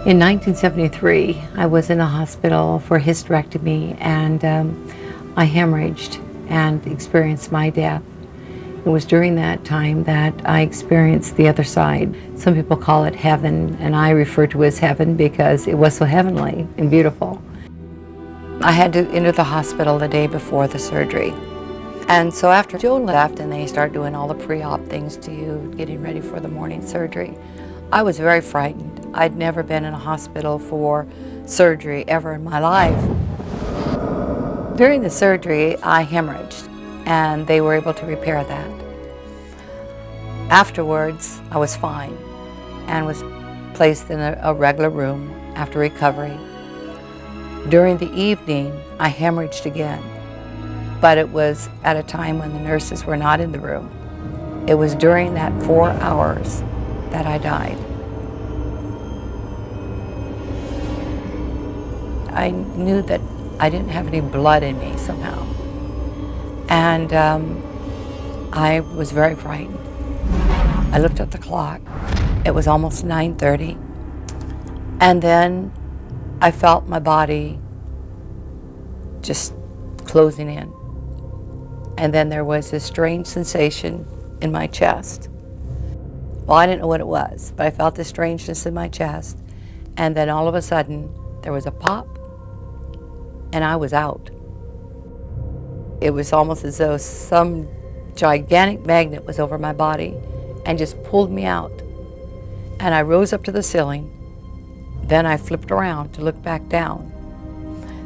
In 1973, I was in a hospital for hysterectomy, and I hemorrhaged and experienced my death. It was during that time that I experienced the other side. Some people call it heaven, and I refer to it as heaven because it was so heavenly and beautiful. I had to enter the hospital the day before the surgery. And so after Joe left and they started doing all the pre-op things to you, getting ready for the morning surgery, I was very frightened. I'd never been in a hospital for surgery ever in my life. During the surgery, I hemorrhaged, and they were able to repair that. Afterwards, I was fine and was placed in a regular room after recovery. During the evening, I hemorrhaged again, but it was at a time when the nurses were not in the room. It was during that 4 hours that I died. I knew that I didn't have any blood in me somehow. And I was very frightened. I looked at the clock. It was almost 9:30. And then I felt my body just closing in. And then there was this strange sensation in my chest. Well, I didn't know what it was, but I felt this strangeness in my chest. And then all of a sudden, there was a pop, and I was out. It was almost as though some gigantic magnet was over my body and just pulled me out. And I rose up to the ceiling. Then I flipped around to look back down,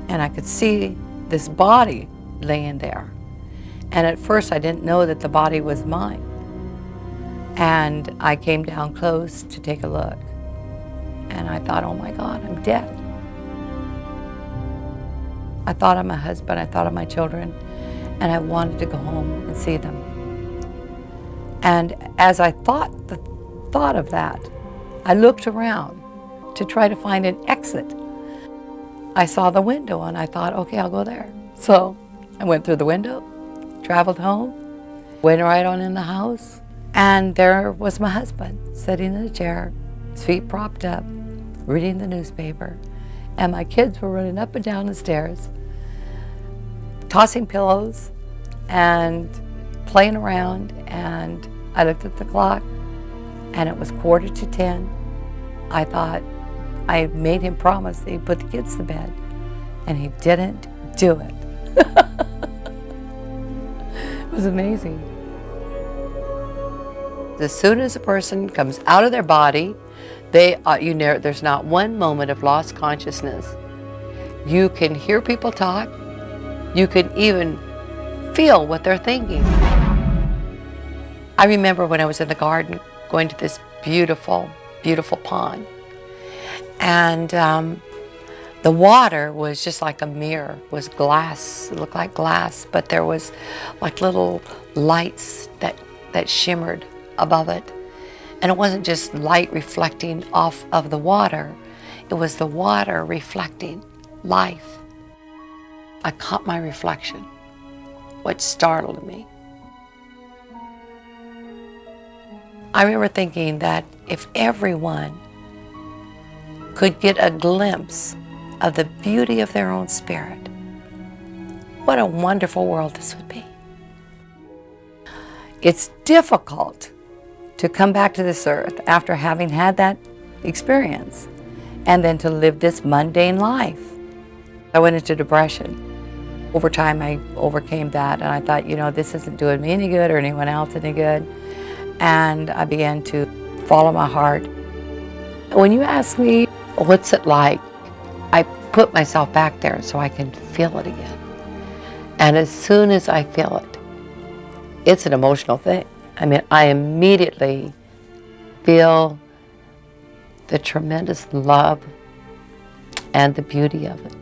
and I could see this body laying there. And at first I didn't know that the body was mine. And I came down close to take a look. And I thought, oh my God, I'm dead. I thought of my husband, I thought of my children, and I wanted to go home and see them. And as I thought the thought of that, I looked around to try to find an exit. I saw the window and I thought, okay, I'll go there. So I went through the window, traveled home, went right on in the house, and there was my husband sitting in a chair, his feet propped up, reading the newspaper, and my kids were running up and down the stairs, tossing pillows and playing around. And I looked at the clock, and it was 9:45. I thought I made him promise that he'd put the kids to bed, and he didn't do it. It was amazing. As soon as a person comes out of their body, there's not one moment of lost consciousness. You can hear people talk. You can even feel what they're thinking. I remember when I was in the garden going to this beautiful, beautiful pond. And the water was just like a mirror. It was glass. It looked like glass, but there was like little lights that shimmered above it. And it wasn't just light reflecting off of the water. It was the water reflecting life. I caught my reflection, which startled me. I remember thinking that if everyone could get a glimpse of the beauty of their own spirit, what a wonderful world this would be. It's difficult to come back to this earth after having had that experience and then to live this mundane life. I went into depression. Over time, I overcame that, and I thought, this isn't doing me any good or anyone else any good. And I began to follow my heart. When you ask me, what's it like? I put myself back there so I can feel it again. And as soon as I feel it, it's an emotional thing. I immediately feel the tremendous love and the beauty of it.